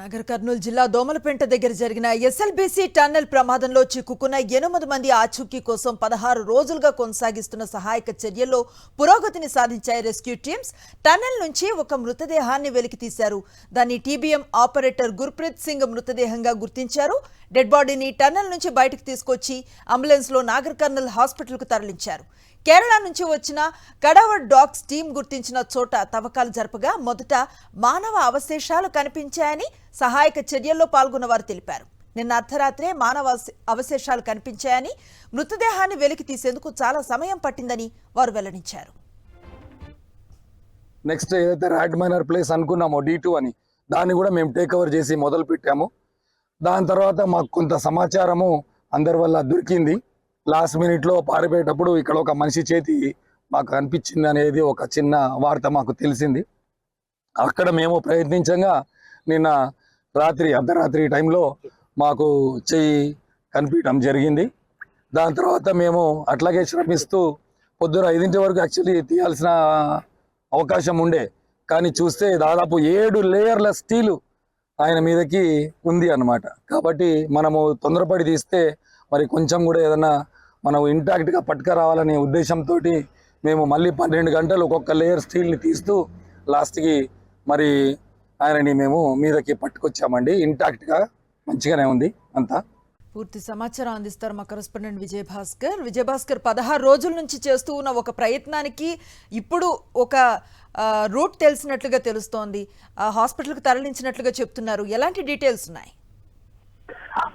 నాగర్ కర్నూలు జిల్లా దోమలపేంట దగ్గర జరిగిన ఎస్ఎల్బీసీ టన్నెల్ ప్రమాదంలో చిక్కుకున్న 8 మంది ఆచూకీ కోసం 16 రోజులుగా కొనసాగిస్తున్న సహాయక చర్యల్లో పురోగతిని సాధించాయి రెస్క్యూ టీమ్స్. టన్నెల్ నుంచి ఒక మృతదేహాన్ని వెలికి తీశారు. దాన్ని టీబీఎం ఆపరేటర్ గుర్ప్రీత్ సింగ్ మృతదేహంగా గుర్తించారు. డెడ్ బాడీని టన్నెల్ నుంచి బయటకు తీసుకొచ్చి అంబులెన్స్లో నాగర్ కర్నూలు హాస్పిటల్కు తరలించారు. కేరళ నుంచి వచ్చిన కడవర్ డాగ్స్ టీం గుర్తించిన చోట తవ్వకాలు జరపగా మొదట మానవ అవశేషాలు కనిపించాయని సహాయక చర్యల్లో పాల్గొన్న వారు తెలిపారు. నిన్న అర్ధరాత్రే మానవ అవశేషాలు కనిపించాయని, మృతదేహాన్ని వెలికి తీసేందుకు చాలా సమయం పట్టిందని వారు వెల్లడించారు. నెక్స్ట్ ఏదైతే ర్యాడ్ మైనర్ ప్లేస్ అనుకున్నామో D2 అని, దాన్ని కూడా మేము టేక్ ఓవర్ చేసి మొదలు పెట్టాము. దాని తర్వాత మాకు కొంత సమాచారము అందరి వల్ల దొరికింది. లాస్ట్ మినిట్లో పారిపోయేటప్పుడు ఇక్కడ ఒక మనిషి చేతి మాకు కనిపించింది అనేది ఒక చిన్న వార్త మాకు తెలిసింది. అక్కడ మేము ప్రయత్నించగా నిన్న అర్ధరాత్రి టైంలో మాకు చెయ్యి కనిపించడం జరిగింది. దాని తర్వాత మేము అట్లాగే శ్రమిస్తూ పొద్దున 5 వరకు యాక్చువల్లీ తీయాల్సిన అవకాశం ఉండే, కానీ చూస్తే దాదాపు 7 లేయర్ల స్టీలు ఆయన మీదకి ఉంది అన్నమాట. కాబట్టి మనము తొందరపడి తీస్తే మరి కొంచెం కూడా ఏదైనా మనం ఇంటాక్ట్గా పట్టుకురావాలనే ఉద్దేశంతో మేము మళ్ళీ 12 గంటలు ఒక్కొక్క లేయర్ స్టీల్ని తీస్తూ లాస్ట్కి మరి ఆయనని మేము మీదకి పట్టుకొచ్చామండి. ఇంటాక్ట్గా మంచిగానే ఉంది అంతా. పూర్తి సమాచారం అందిస్తారు మా కరెస్పాండెంట్ విజయభాస్కర్. 16 రోజుల నుంచి చేస్తూ ఉన్న ఒక ప్రయత్నానికి ఇప్పుడు ఒక రూట్ తెలిసినట్లుగా తెలుస్తోంది. హాస్పిటల్కి తరలించినట్లుగా చెప్తున్నారు. ఎలాంటి డీటెయిల్స్ ఉన్నాయి?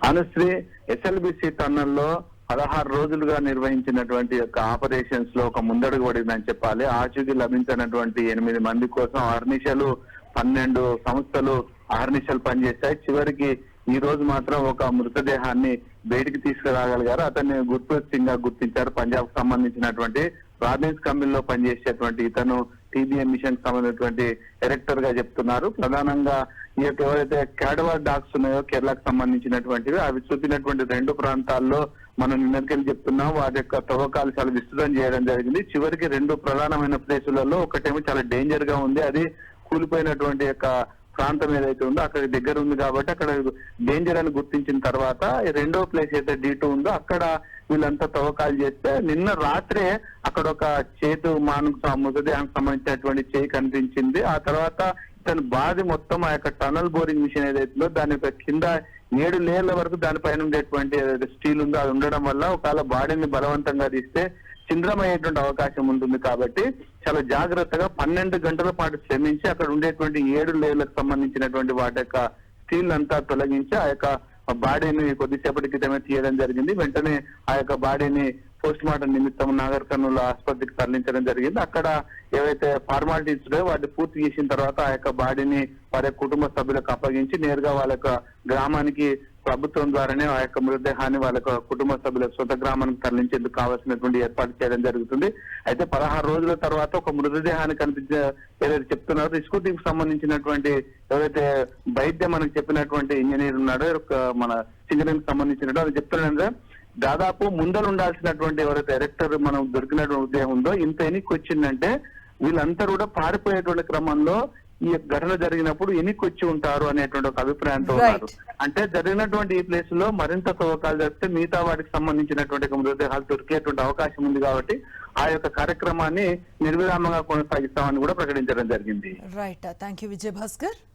అనుశ్రీ, ఎస్ఎల్బిసి టన్నెల్లో 16 రోజులుగా నిర్వహించినటువంటి యొక్క ఆపరేషన్స్ లో ఒక ముందడుగు పడిందని చెప్పాలి. ఆచూకీ లభించినటువంటి 8 మంది కోసం అహర్నిశలు 12 సంస్థలు అహర్నిశలు పనిచేశాయి. చివరికి ఈ రోజు మాత్రం ఒక మృతదేహాన్ని బయటికి తీసుకురాగలిగారు. అతన్ని గుర్ప్రీత్ సింగ్ గా గుర్తించారు. పంజాబ్ కు సంబంధించినటువంటి రాబిన్స్ కంపెనీలో పనిచేసేటువంటి ఇతను టీబీఎం మిషన్ సంబంధించినటువంటి డైరెక్టర్ గా చెప్తున్నారు. ప్రధానంగా ఈ యొక్క ఎవరైతే క్యాడవర్ డాగ్స్ ఉన్నాయో కేరళకు సంబంధించినటువంటివి, అవి చూపినటువంటి 2 ప్రాంతాల్లో మనం నిన్నటికెళ్ళి చెప్తున్నాం. వాటి యొక్క తవ్వకాలు చాలా విస్తృతం చేయడం జరిగింది. చివరికి 2 ప్రధానమైన ప్లేసులలో ఒకటేమో చాలా డేంజర్ గా ఉంది. అది కూలిపోయినటువంటి యొక్క ప్రాంతం ఏదైతే ఉందో అక్కడ దగ్గర ఉంది కాబట్టి అక్కడ డేంజర్ అని గుర్తించిన తర్వాత రెండో ప్లేస్ అయితే D2 ఉందో అక్కడ వీళ్ళంతా తవ్వకాలు చేస్తే నిన్న రాత్రే అక్కడ ఒక చేతు మృతదేహానికి సంబంధించినటువంటి చేయి కనిపించింది. ఆ తర్వాత ఇతని బాడీ మొత్తం ఆ యొక్క టనల్ బోరింగ్ మిషన్ ఏదైతుందో దాని యొక్క కింద 7 లేయర్ల వరకు దానిపైన ఉండేటువంటి ఏదైతే స్టీల్ ఉందో అది ఉండడం వల్ల ఒకవేళ బాడీని బలవంతంగా తీస్తే చింద్రమయ్యేటువంటి అవకాశం ఉంటుంది. కాబట్టి చాలా జాగ్రత్తగా 12 గంటల పాటు శ్రమించి అక్కడ ఉండేటువంటి 7 లేయర్లకు సంబంధించినటువంటి వాటి యొక్క స్టీల్ అంతా తొలగించి ఆ యొక్క బాడీని కొద్దిసేపటి క్రితమే తీయడం జరిగింది. వెంటనే ఆ యొక్క బాడీని పోస్ట్ మార్టం నిమిత్తం నాగర్ కర్నూలు ఆసుపత్రికి తరలించడం జరిగింది. అక్కడ ఏవైతే ఫార్మాలిటీస్ ఉన్నాయో వాటిని పూర్తి చేసిన తర్వాత ఆ యొక్క బాడీని వారి కుటుంబ సభ్యులకు అప్పగించి నేరుగా వాళ్ళ యొక్క గ్రామానికి ప్రభుత్వం ద్వారానే ఆ యొక్క మృతదేహాన్ని వాళ్ళ కుటుంబ సభ్యుల సొంత గ్రామానికి తరలించేందుకు కావాల్సినటువంటి ఏర్పాటు చేయడం జరుగుతుంది. అయితే 16 రోజుల తర్వాత ఒక మృతదేహాన్ని కనిపించే ఏదైతే చెప్తున్నారో రెస్క్యూ టీమ్ సంబంధించినటువంటి ఎవరైతే వైద్యం మనకు చెప్పినటువంటి ఇంజనీర్ ఉన్నాడో మన సింగరేణికి సంబంధించినట్టు అది చెప్తున్నాడంటే దాదాపు ముందర ఉండాల్సినటువంటి ఎవరైతే డైరెక్టర్ మనం దొరికినటువంటి ఉద్దేశం ఉందో ఇంత ఎన్నిక వచ్చిందంటే వీళ్ళంతా కూడా పారిపోయేటువంటి క్రమంలో ఈ ఘటన జరిగినప్పుడు ఎన్నిక వచ్చి ఉంటారు అనేటువంటి ఒక అభిప్రాయంతో ఉన్నారు. అంటే జరిగినటువంటి ఈ ప్లేస్ లో మరింత తవ్వకాలు జరిగితే మిగతా వాటికి సంబంధించినటువంటి మృతదేహాలు దొరికేటువంటి అవకాశం ఉంది కాబట్టి ఆ యొక్క కార్యక్రమాన్ని నిర్విరామంగా కొనసాగిస్తామని కూడా ప్రకటించడం జరిగింది. Right, thank you Vijayabhaskar.